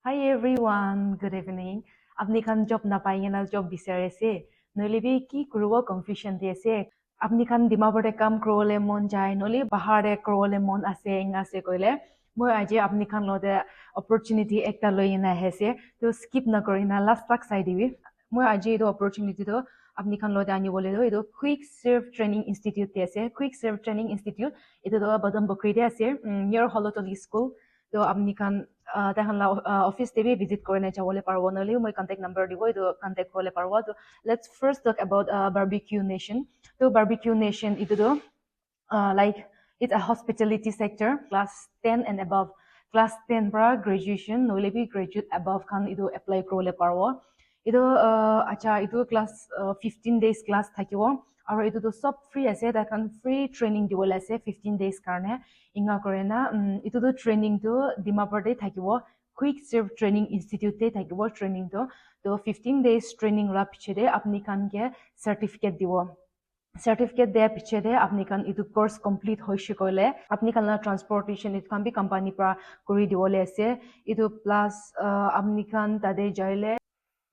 Hi everyone, good evening. আপনি খান job না পাইয়ে না job বিচাৰিছে নলি বি কি কৰিব confusion দি আছে আপনি খান ডিমাপুৰতে কাম কৰলে মন যায় নলি বাহাৰে কৰলে মন আছে ইংছে কইলে মই আজি আপনি খান লতে opportunity একটা লৈ না হেছে তো skip না কৰি না last তাক চাই দিবি মই আজি এই opportunity তো আপনি খান লতে আনি বলে এই quick serve training institute আছে quick serve training institute এটা তো বদম বকৰি দে আছে near holotoli school তো আপনি খান তাহলে অফিস টিভি ভিজিট করে না যাবলে পারবো নলি মই কন্টাক্ট নাম্বার দিব তো কন্টাক্ট করলে পারবো তো let's first talk about Barbeque Nation তো Barbeque Nation itu do like it's a hospitality sector class 10 and above class 10 para graduation nole bi graduate above khan itu apply korole parbo itu acha itu class 15 days class thakibo আৰু itu to সব free আছে তা kan free training দিবলে আছে 15 days কাৰণে ইংা কৰে না itu to training to dimapurte থাকিব quick serve training institute te থাকিব training to 15 days training ra pichede apni kan ke certificate দিব certificate দেয়া পিছতে আপনি কান ইটো কোর্স কমপ্লিট হইছে কইলে আপনি কান ট্রান্সপোর্টেশন ইট কান বি কোম্পানি পৰা কৰি দিবলে আছে ইটো প্লাস আপনি কান তাদে যাইলে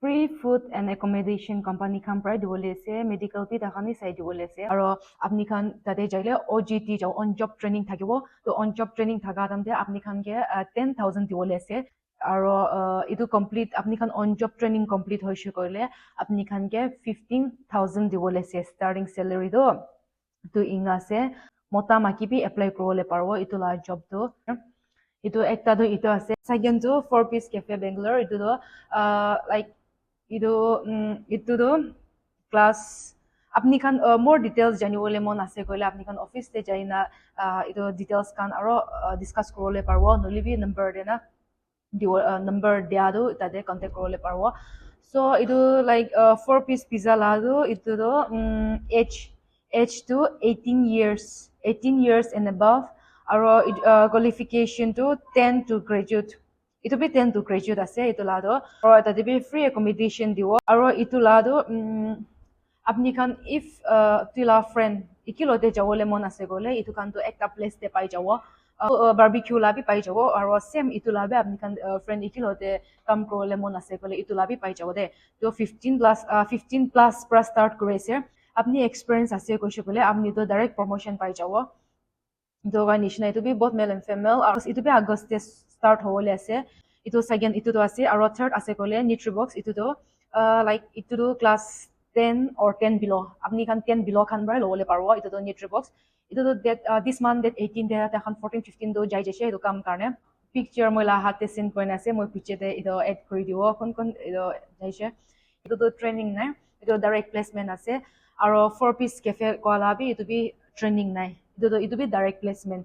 free food and accommodation company খান প্ৰায় দিবলে আছে মেডিকেল বি তাখানি চাই দিবলে আছে আৰু আপনি খান তাতে যাইলে OJT যাও অন জব ট্ৰেইনিং থাকিব তো অন জব ট্ৰেইনিং থাকা তামতে আপনি খানকে 10,000 দিবলে আছে আৰু ইটো কমপ্লিট আপনি খান অন জব ট্ৰেইনিং কমপ্লিট হইছে কইলে আপনি খানকে 15,000 দিবলে আছে স্টার্টিং স্যালারি তো ইংা আছে মতা মাকি বি এপ্লাই করলে পারবো ইটো লা জব তো ইটো একটা তো ইটো আছে সেকেন্ড তো 4 piece cafe bangalore ইটো তো লাইক itu do class আপনি খান more details জানিবলে মন আছে কইলে আপনি খান অফিস তে যাই না itu details kan aro discuss করলে পারবো নলিবি নাম্বার দেনা number dia do tade contact করলে পারবো so itu like 4 piece pizza lado itu do age to 18 years and above aro qualification to 10 to graduate itu be 10 to graduate ase itu lado aro tade be free accommodation diwo aro itu lado আপনি খান if tila friend ikilote jawole mon ase gole itu kan to ekta place te pai jawo barbecue labi pai jawo aro same itu labi apni kan friend ikilote kam krole mon ase gole itu labi pai jawo de to 15 plus pra start koriছে apni experience ase koise gole apni to direct promotion pai jawo doga nishna itu bi both male and female aro itu bi august te start hole ase itu second itu to ase aro third ase gole nutribox itu to like itu to class 10 or 10 below apni kan 10 below khan bar lole parbo itu to nutribox itu to that this month that 18 day ta khan 14 15 do jai jese itu kam karne picture moi la hate send koina ase moi piche te itu add kori dibo kon itu jaise itu to training na itu direct placement ase aro 4 piece cafe kola bi itu bi training nai itu bi direct placement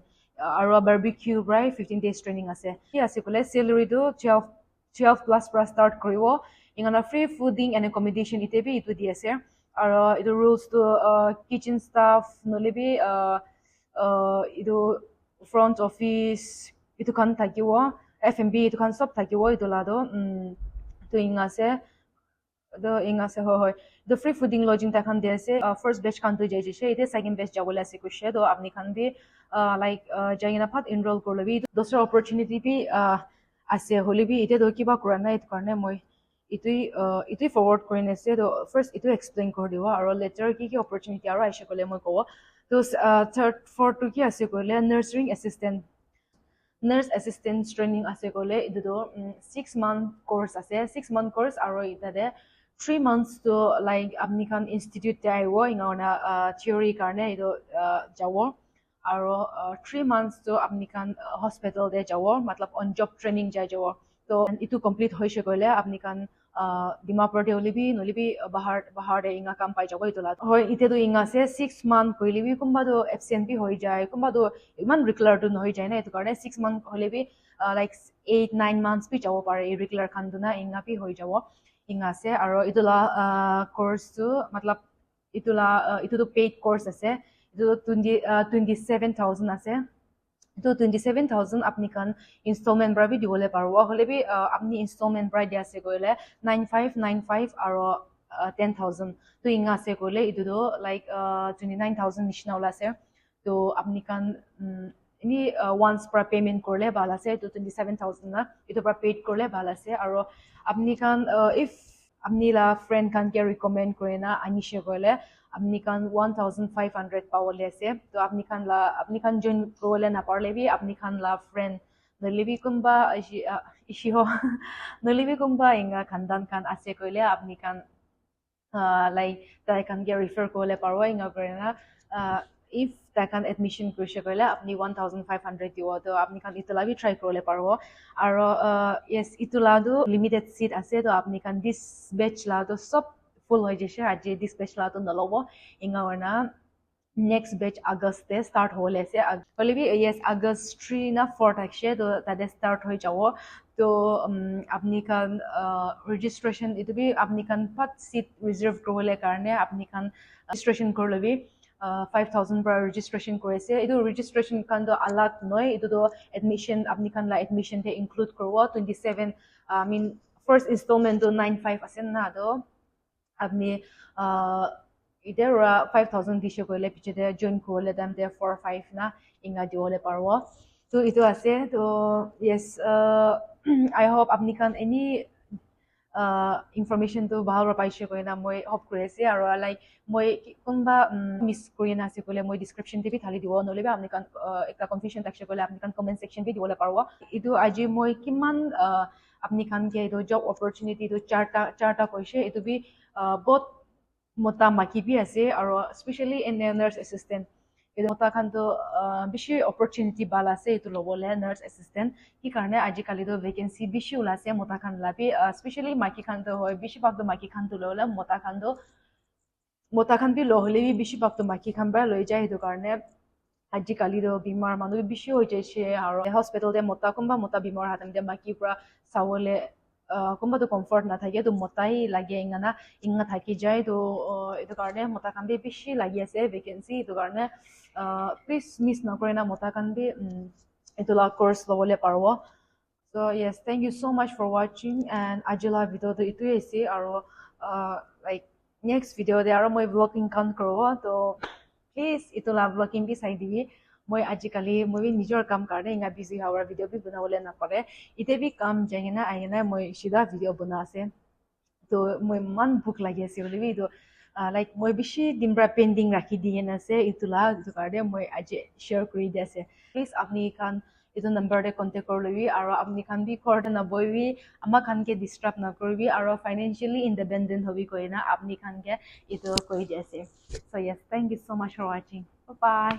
aro barbecue right 15 days training ase ki ase kole salary do 12 plus pra start koribo ingana free fooding and accommodation ite bi itu di ase aro itu rules to kitchen staff nolebi itu front office itu kan thakiwo F&B itu kan sob thakiwo itu lado to ingase hoy the free fooding lodging ta khan de ase first batch kan to jai jese ite second batch jabole ase kushe to apni khan bi like jaina phat enroll korlebi dosra opportunity bi ase holibi ite do kiba korana it karne moi itui forward koine ase to first itu explain kor diwa aro later ki opportunity aro aisha kole moi ko to third fourth to ki ase kole nurse assistant training ase kole itu do 6-month course ase 6-month course aro itade 3 months to like apni khan institute te aiwo ingona theory karne itu jawo aro 3 months to apni khan hospital de jawo matlab on job training jai jawo to itu complete hoise koile apni kan dimapur te nolibi bahar de inga kam pai jago itola hoy ite do inga se 6 month koilibi kumba do absent bi hoi jai kumba do iman regular to noi jai na etu karne 6 month holebi like 8-9 months bi jabo pare irregular khan duna inga bi hoi jabo inga se aro itola course to matlab itu do paid course ase itu 27,000 ase to 27,000 apni kan installment bra bi dibole parbo hole bi apni installment bra dia se goile 9595 aro 10,000 to inga se goile itu do like 29,000 nishna ola se to apni kan ini once pra payment korle bal ase to 27000 na itu pra paid korle bal ase aro apni kan if apni la friend kan ke recommend korena ani she korle apni kan 1500 pawole ase to apni kan join korle na parle bi apni kan la friend nolibi kumba ishi ho nolibi kumba inga khandan kan ase koile apni kan like tai kan ge refer korle parwa inga korena if tai kan admission kurishe koile apni 1500 diwo to apni kan itula bi try korle parwo aro yes itula du limited seat ase to apni kan this batch la to sob full hoy jeshe aji this batch la to nalobo inga orna next batch August te start hole ase holibi yes August 3 na 4 akshe to tade start hoy jawo to apni kan registration itu bi apni kan pat seat reserve korle karne apni kan registration korlebi 5000 per registration korise itu registration kan do alag noi itu do admission apni kan la admission te include korwa 27 I mean first installment do 95 asen na do apni either 5000 dishe koile pichete join korle dam te 45 na inga diole parwo to itu ase to yes I hope apni kan any information to bahal paise koina moi hope kurese aro like moi kunba miss koina ase kole moi description te bi thali diwo nolebe apni kan ekta confusion takse kole apni kan comment section bi diwole parwa itu aji moi kiman apni kan ke do job opportunity to charta koise itu bi both mota maki bi ase aro especially in nurse assistant itu mota kan to bishi opportunity bala ase itu lobole nurse assistant ki karne aji kali do vacancy bishi ulase mota kan labi especially maki kan to hoy bishi bag do maki kan to lola mota kan bi lohole bi bishi bag do maki kan bra loi jai itu karne aji kali do bimar manu bishi hoy jaise aro hospital de mota bimar hatam de maki pra sawole kumba to comfort na thake to motai lage ingana inga thaki jai to itu karne mota kan bi bishi lagi ase vacancy itu karne please miss na korena mota kan bi itu la course lobole parwo so yes thank you so much for watching and ajula video to itu ase aro like next video de aro moi vlogging kan korwa to please itu la vlogging bi sai dibi moi ajikali moi nijor kam karne inga busy hour video bi banawole na pare ite bi kam jangena ayena moi shida video bana ase to moi man book lagi ase olibi to like moi bishi dimbra pending rakhi diye na ase itula itu karne moi aje share kuri de ase please apni kan itu number de contact korlebi aro apni kan bi korda na boibi ama kan ke disturb na korbi aro financially independent hobi koina apni kan ke itu koi de ase so yes thank you so much for watching bye bye